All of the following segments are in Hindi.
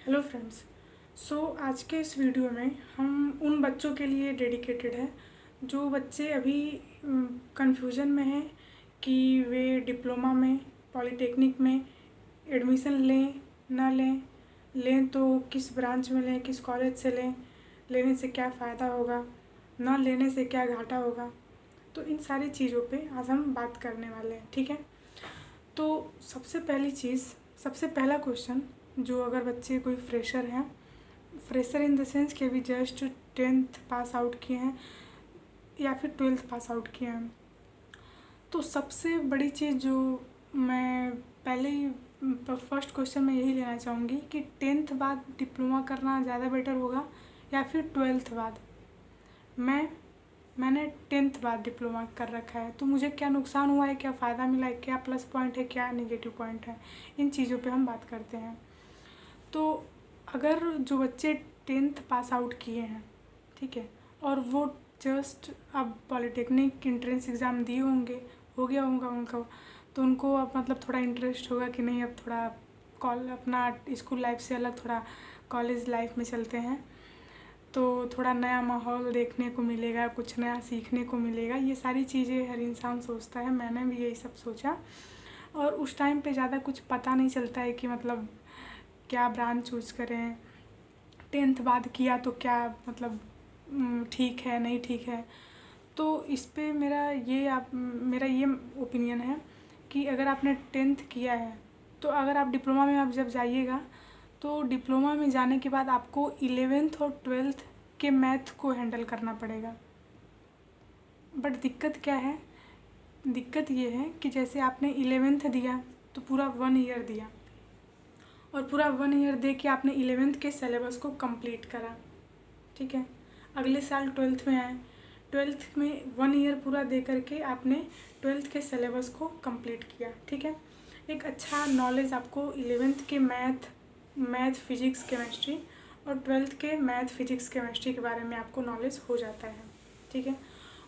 Hello friends. आज के इस वीडियो में हम उन बच्चों के लिए डेडिकेटेड है जो बच्चे अभी कंफ्यूजन में हैं कि वे डिप्लोमा में, पॉलिटेक्निक में एडमिशन लें ना लें, लें तो किस ब्रांच में लें, किस कॉलेज से लें, लेने से क्या फ़ायदा होगा, ना लेने से क्या घाटा होगा। तो इन सारी चीज़ों पे आज हम बात करने वाले हैं, ठीक है। तो सबसे पहला क्वेश्चन, जो अगर बच्चे कोई फ्रेशर हैं, फ्रेशर इन द सेंस कि अभी जस्ट 10th पास आउट किए हैं या फिर 12th पास आउट किए हैं, तो सबसे बड़ी चीज़ जो मैं पहले ही फर्स्ट क्वेश्चन में यही लेना चाहूँगी कि 10th बाद डिप्लोमा करना ज़्यादा बेटर होगा या फिर 12th बाद। मैंने 10th बाद डिप्लोमा कर रखा है, तो मुझे क्या नुकसान हुआ है, क्या फ़ायदा मिला है, क्या प्लस पॉइंट है, क्या नेगेटिव पॉइंट है, इन चीज़ों पे हम बात करते हैं। तो अगर जो बच्चे 10th पास आउट किए हैं, ठीक है, और वो जस्ट अब पॉलिटेक्निक एंट्रेंस एग्ज़ाम दिए होंगे, हो गया होगा उनका, तो उनको अब मतलब थोड़ा इंटरेस्ट होगा कि नहीं अब थोड़ा अपना स्कूल लाइफ से अलग थोड़ा कॉलेज लाइफ में चलते हैं, तो थोड़ा नया माहौल देखने को मिलेगा, कुछ नया सीखने को मिलेगा। ये सारी चीज़ें हर इंसान सोचता है, मैंने भी यही सब सोचा। और उस टाइम पे ज़्यादा कुछ पता नहीं चलता है कि मतलब क्या ब्रांच चूज़ करें, 10th बाद किया तो क्या मतलब ठीक है नहीं ठीक है। तो इस पे मेरा ये ओपिनियन है कि अगर आपने 10th किया है तो अगर आप डिप्लोमा में आप जब जाइएगा तो डिप्लोमा में जाने के बाद आपको 11th और 12th के मैथ को हैंडल करना पड़ेगा। बट दिक्कत क्या है, दिक्कत ये है कि जैसे आपने 11th दिया तो पूरा 1 ईयर दिया, और पूरा 1 ईयर दे के आपने 11th के सिलेबस को कंप्लीट करा, ठीक है। अगले साल 12th में आए, 12th में 1 ईयर पूरा दे करके आपने 12th के सिलेबस को कंप्लीट किया, ठीक है। एक अच्छा नॉलेज आपको 11th के मैथ फिजिक्स केमिस्ट्री और 12th के मैथ फिजिक्स केमिस्ट्री के बारे में आपको नॉलेज हो जाता है, ठीक है।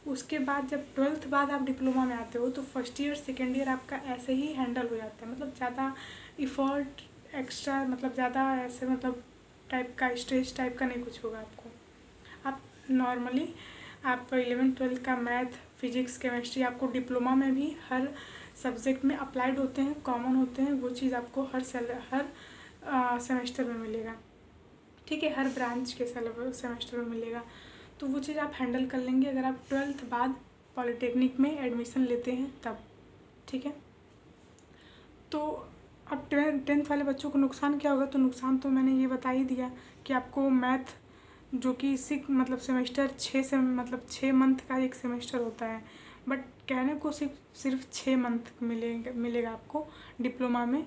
उसके बाद जब 12th बाद आप डिप्लोमा में आते हो तो फर्स्ट ईयर सेकेंड ईयर आपका ऐसे ही हैंडल हो जाता है, मतलब ज़्यादा इफ़र्ट एक्स्ट्रा, मतलब ज़्यादा ऐसे मतलब टाइप का स्ट्रेस टाइप का नहीं कुछ होगा आपको। आप नॉर्मली आप 11th-12th का मैथ फिजिक्स केमिस्ट्री आपको डिप्लोमा में भी हर सब्जेक्ट में अप्लाइड होते हैं, कॉमन होते हैं, वो चीज़ आपको हर सेमेस्टर में मिलेगा, ठीक है, हर ब्रांच के सेमेस्टर में मिलेगा। तो वो चीज़ आप हैंडल कर लेंगे अगर आप 12th बाद पॉलिटेक्निक में एडमिशन लेते हैं तब, ठीक है। तो अब 10th वाले बच्चों को नुकसान क्या होगा, तो नुकसान तो मैंने ये बता ही दिया कि आपको मैथ जो कि मतलब सेमेस्टर 6 मंथ का एक सेमेस्टर होता है, बट कहने को सिर्फ 6 मंथ मिलेगा आपको डिप्लोमा में।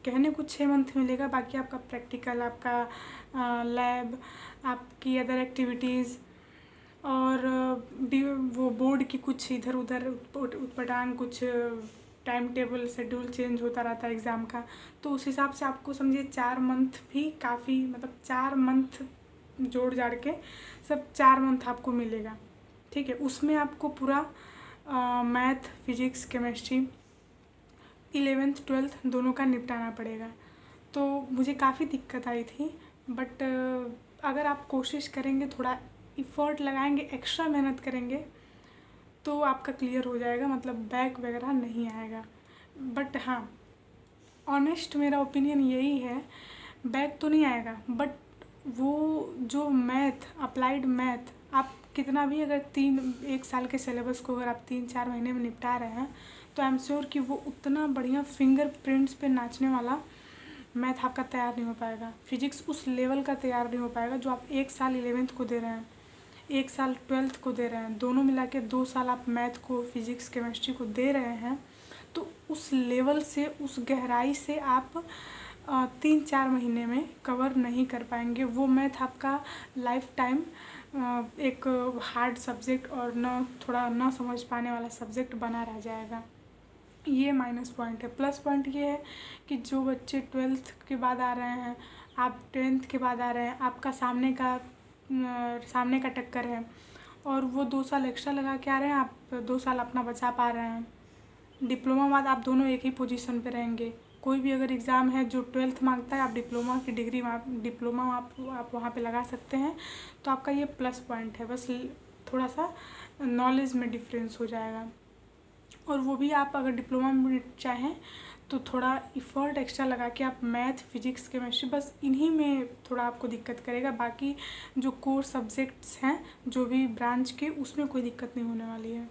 कहने को 6 मंथ मिलेगा, बाकी आपका प्रैक्टिकल, आपका लैब, आपकी अदर एक्टिविटीज़ और वो बोर्ड की कुछ इधर उधर उटपटांग कुछ टाइम टेबल शेड्यूल चेंज होता रहता है एग्ज़ाम का, तो उस हिसाब से आपको समझिए 4 मंथ भी काफ़ी, मतलब 4 मंथ जोड़ जाड़ के सब 4 मंथ आपको मिलेगा, ठीक है। उसमें आपको पूरा math physics chemistry 11th 12th दोनों का निपटाना पड़ेगा। तो मुझे काफ़ी दिक्कत आई थी, बट अगर आप कोशिश करेंगे, थोड़ा इफ़र्ट लगाएंगे, एक्स्ट्रा मेहनत करेंगे तो आपका क्लियर हो जाएगा, मतलब बैक वगैरह नहीं आएगा। बट हाँ, ऑनेस्ट मेरा ओपिनियन यही है, बैक तो नहीं आएगा, बट वो जो मैथ, अप्लाइड मैथ, आप कितना भी अगर 1 साल के सिलेबस को अगर आप 3-4 महीने में निपटा रहे हैं तो आई एम श्योर कि वो उतना बढ़िया फिंगरप्रिंट्स पे नाचने वाला मैथ आपका तैयार नहीं हो पाएगा, फिजिक्स उस लेवल का तैयार नहीं हो पाएगा जो आप 1 साल 11th को दे रहे हैं, 1 साल 12th को दे रहे हैं, दोनों मिला के 2 साल आप मैथ को, फिजिक्स केमिस्ट्री को दे रहे हैं। तो उस लेवल से, उस गहराई से आप 3-4 महीने में कवर नहीं कर पाएंगे। वो मैथ आपका लाइफ टाइम एक हार्ड सब्जेक्ट और न समझ पाने वाला सब्जेक्ट बना रह जाएगा। ये माइनस पॉइंट है। प्लस पॉइंट ये है कि जो बच्चे 12th के बाद आ रहे हैं, आप 10th के बाद आ रहे हैं, आपका सामने का टक्कर है और वो 2 साल एक्स्ट्रा लगा के आ रहे हैं, आप 2 साल अपना बचा पा रहे हैं। डिप्लोमा बाद आप दोनों एक ही पोजीशन पे रहेंगे, कोई भी अगर एग्ज़ाम है जो 12th मांगता है, आप डिप्लोमा की डिग्री डिप्लोमा आप वहाँ पे लगा सकते हैं, तो आपका ये प्लस पॉइंट है। बस थोड़ा सा नॉलेज में डिफरेंस हो जाएगा। और वो भी आप अगर डिप्लोमा में चाहें तो थोड़ा इफ़र्ट एक्स्ट्रा लगा के आप मैथ, फिजिक्स, केमिस्ट्री, बस इन्हीं में थोड़ा आपको दिक्कत करेगा। बाकी जो कोर सब्जेक्ट्स हैं जो भी ब्रांच के, उसमें कोई दिक्कत नहीं होने वाली है,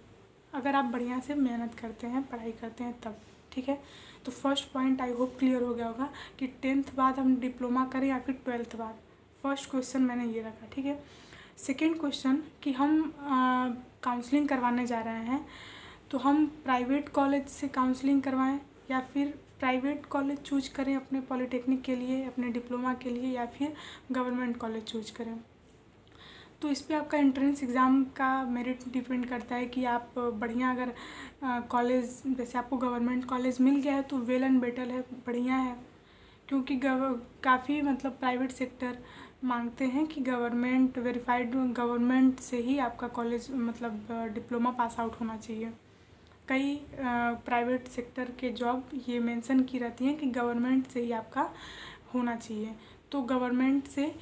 अगर आप बढ़िया से मेहनत करते हैं, पढ़ाई करते हैं तब। ठीक है, तो first point I hope clear हो गया होगा कि 10th बाद हम डिप्लोमा करें या फिर 12th बाद। फर्स्ट क्वेश्चन मैंने ये रखा। ठीक है, सेकेंड क्वेश्चन कि हम काउंसलिंग करवाने जा रहे हैं, तो हम प्राइवेट कॉलेज से काउंसलिंग करवाएं या फिर प्राइवेट कॉलेज चूज करें अपने पॉलिटेक्निक के लिए, अपने डिप्लोमा के लिए, या फिर गवर्नमेंट कॉलेज चूज करें। तो इस पे आपका एंट्रेंस एग्ज़ाम का मेरिट डिपेंड करता है कि आप बढ़िया अगर कॉलेज, जैसे आपको गवर्नमेंट कॉलेज मिल गया है तो वेल एंड बेटर है, बढ़िया है। क्योंकि काफ़ी मतलब प्राइवेट सेक्टर मांगते हैं कि गवर्नमेंट वेरीफाइड, गवर्नमेंट से ही आपका कॉलेज मतलब डिप्लोमा पास आउट होना चाहिए। कई प्राइवेट सेक्टर के जॉब ये मेंशन की रहती हैं कि गवर्नमेंट से ही आपका होना चाहिए। तो गवर्नमेंट से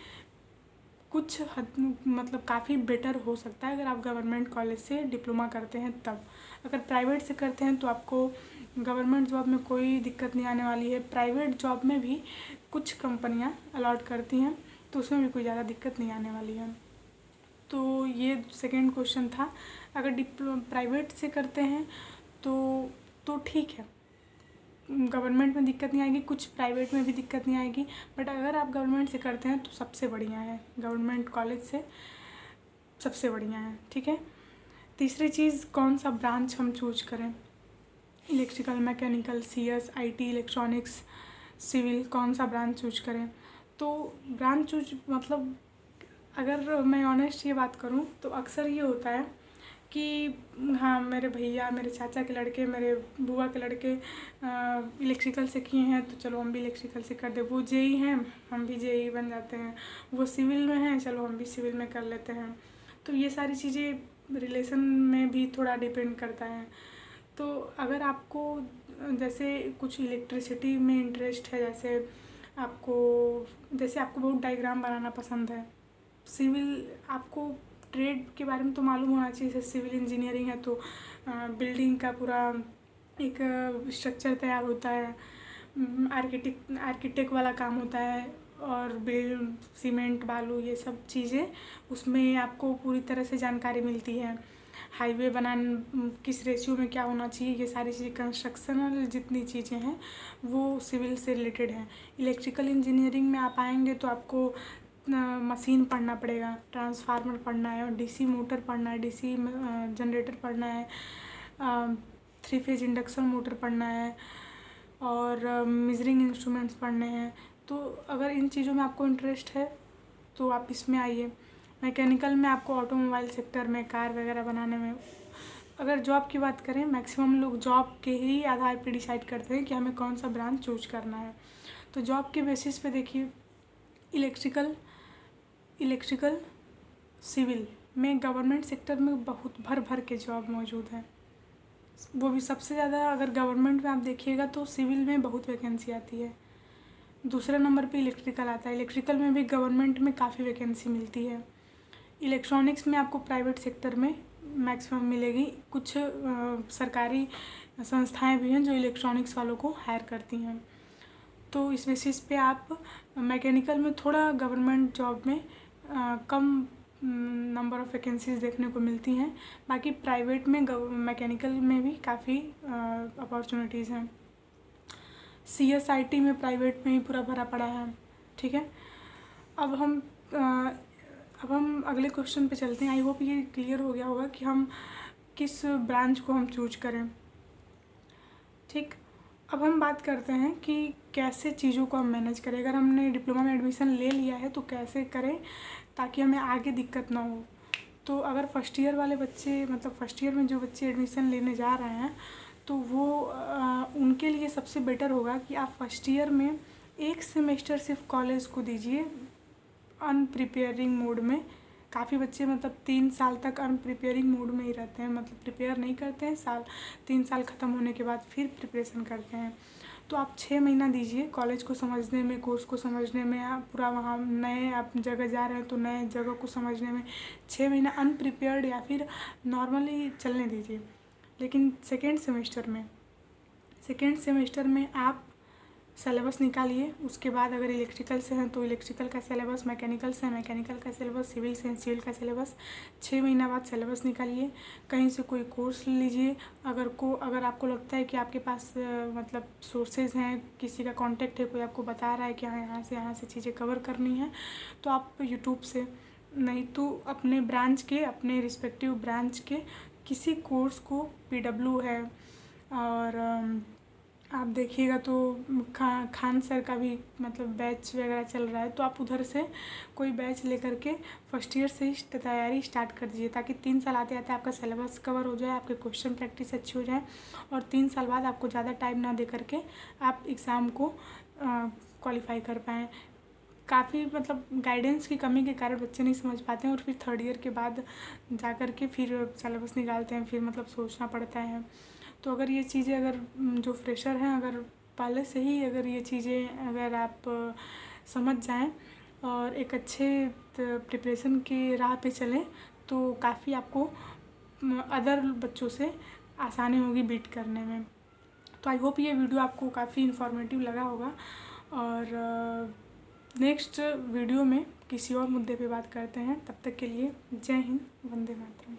कुछ हद मतलब काफ़ी बेटर हो सकता है अगर आप गवर्नमेंट कॉलेज से डिप्लोमा करते हैं तब। अगर प्राइवेट से करते हैं तो आपको गवर्नमेंट जॉब में कोई दिक्कत नहीं आने वाली है। प्राइवेट जॉब में भी कुछ कंपनियां अलॉट करती हैं, तो उसमें भी कोई ज़्यादा दिक्कत नहीं आने वाली है। तो ये सेकंड क्वेश्चन था। अगर प्राइवेट से करते हैं तो ठीक है, गवर्नमेंट में दिक्कत नहीं आएगी, कुछ प्राइवेट में भी दिक्कत नहीं आएगी। बट अगर आप गवर्नमेंट से करते हैं तो सबसे बढ़िया है, गवर्नमेंट कॉलेज से सबसे बढ़िया है। ठीक है, तीसरी चीज़ कौन सा ब्रांच हम चूज करें, electrical, mechanical, CS, IT, electronics, civil, कौन सा ब्रांच चूज करें। तो ब्रांच चूज मतलब अगर मैं ऑनेस्ट ये बात करूँ तो अक्सर ये होता है कि हाँ मेरे भैया, मेरे चाचा के लड़के, मेरे बुआ के लड़के इलेक्ट्रिकल से किए हैं तो चलो हम भी इलेक्ट्रिकल से कर दे। वो JEE हैं, हम भी JEE बन जाते हैं। वो सिविल में हैं, चलो हम भी सिविल में कर लेते हैं। तो ये सारी चीज़ें रिलेशन में भी थोड़ा डिपेंड करता है। तो अगर आपको जैसे कुछ इलेक्ट्रिसिटी में इंटरेस्ट है, जैसे आपको बहुत डायग्राम बनाना पसंद है, सिविल आपको ट्रेड के बारे में तो मालूम होना चाहिए। जैसे सिविल इंजीनियरिंग है तो बिल्डिंग का पूरा एक स्ट्रक्चर तैयार होता है, आर्किटेक्ट वाला काम होता है, और सीमेंट, बालू, ये सब चीज़ें उसमें आपको पूरी तरह से जानकारी मिलती है। हाईवे बनाने किस रेशियो में क्या होना चाहिए, ये सारी चीज़ें, कंस्ट्रक्शनल जितनी चीज़ें हैं वो सिविल से रिलेटेड हैं। इलेक्ट्रिकल इंजीनियरिंग में आप आएंगे तो आपको मशीन पढ़ना पड़ेगा, ट्रांसफार्मर पढ़ना है, DC मोटर पढ़ना है, DC जनरेटर पढ़ना है, 3 फेज इंडक्शन मोटर पढ़ना है, और मेजरिंग इंस्ट्रूमेंट्स पढ़ने हैं। तो अगर इन चीज़ों में आपको इंटरेस्ट है तो आप इसमें आइए। मैकेनिकल में आपको ऑटोमोबाइल सेक्टर में कार वगैरह बनाने में। अगर जॉब की बात करें, मैक्सिमम लोग जॉब के ही आधार पर डिसाइड करते हैं कि हमें कौन सा ब्रांच चूज करना है। तो जॉब के बेसिस पे देखिए, इलेक्ट्रिकल, सिविल में गवर्नमेंट सेक्टर में बहुत भर के जॉब मौजूद हैं। वो भी सबसे ज़्यादा अगर गवर्नमेंट में आप देखिएगा तो सिविल में बहुत वैकेंसी आती है। दूसरे नंबर पे इलेक्ट्रिकल आता है। इलेक्ट्रिकल में भी गवर्नमेंट में काफ़ी वैकेंसी मिलती है। इलेक्ट्रॉनिक्स में आपको प्राइवेट सेक्टर में मैक्सिमम मिलेगी। कुछ सरकारी संस्थाएं भी हैं जो इलेक्ट्रॉनिक्स वालों को हायर करती हैं। तो इस बेसिस पे आप मैकेनिकल में थोड़ा गवर्नमेंट जॉब में कम नंबर ऑफ़ वैकेंसीज़ देखने को मिलती हैं। बाकी प्राइवेट में मैकेनिकल में भी काफ़ी अपॉर्चुनिटीज़ हैं। CS IT में प्राइवेट में ही पूरा भरा पड़ा है। ठीक है, अब हम अगले क्वेश्चन पे चलते हैं। आई होप ये क्लियर हो गया होगा कि हम किस ब्रांच को हम चूज करें। ठीक, अब हम बात करते हैं कि कैसे चीज़ों को हम मैनेज करें। अगर हमने डिप्लोमा में एडमिशन ले लिया है तो कैसे करें ताकि हमें आगे दिक्कत ना हो। तो अगर फर्स्ट ईयर वाले बच्चे, मतलब फर्स्ट ईयर में जो बच्चे एडमिशन लेने जा रहे हैं, तो वो उनके लिए सबसे बेटर होगा कि आप फर्स्ट ईयर में 1 सेमेस्टर सिर्फ कॉलेज को दीजिए अनप्रिपेयरिंग मोड में। काफ़ी बच्चे मतलब 3 साल तक अनप्रिपेयरिंग मोड में ही रहते हैं, मतलब प्रिपेयर नहीं करते हैं, 3 साल ख़त्म होने के बाद फिर प्रिपरेशन करते हैं। तो आप 6 महीना दीजिए कॉलेज को समझने में, कोर्स को समझने में। आप पूरा वहाँ नए आप जगह जा रहे हैं तो नए जगह को समझने में 6 महीना अनप्रिपेयर्ड या फिर नॉर्मली चलने दीजिए। लेकिन सेकेंड सेमेस्टर में आप सिलेबस निकालिए। उसके बाद अगर इलेक्ट्रिकल से हैं तो इलेक्ट्रिकल का सिलेबस, मैकेनिकल से मैकेनिकल का सिलेबस, सिविल से सिविल का सिलेबस। 6 महीना बाद सिलेबस निकालिए, कहीं से कोई कोर्स लीजिए। अगर आपको लगता है कि आपके पास मतलब सोर्सेज हैं, किसी का कांटेक्ट है, कोई आपको बता रहा है कि हाँ यहाँ से चीज़ें कवर करनी है, तो आप यूट्यूब से, नहीं तो अपने ब्रांच के, अपने रिस्पेक्टिव ब्रांच के किसी कोर्स को, PW है और आप देखिएगा तो खान सर का भी मतलब बैच वगैरह चल रहा है, तो आप उधर से कोई बैच लेकर के फर्स्ट ईयर से ही तैयारी स्टार्ट कर दीजिए, ताकि 3 साल आते आते आपका सिलेबस कवर हो जाए, आपके क्वेश्चन प्रैक्टिस अच्छी हो जाए और 3 साल बाद आपको ज़्यादा टाइम ना दे करके आप एग्ज़ाम को क्वालिफाई कर पाएँ। काफ़ी मतलब गाइडेंस की कमी के कारण बच्चे नहीं समझ पाते हैं और फिर थर्ड ईयर के बाद जा कर के फिर सिलेबस निकालते हैं, फिर मतलब सोचना पड़ता है। तो अगर ये चीज़ें, अगर जो फ्रेशर हैं, अगर पहले से ही अगर ये चीज़ें अगर आप समझ जाएं और एक अच्छे प्रिपरेशन की राह पे चलें, तो काफ़ी आपको अदर बच्चों से आसानी होगी बीट करने में। तो आई होप ये वीडियो आपको काफ़ी इन्फॉर्मेटिव लगा होगा और नेक्स्ट वीडियो में किसी और मुद्दे पे बात करते हैं। तब तक के लिए जय हिंद, वंदे मातरम।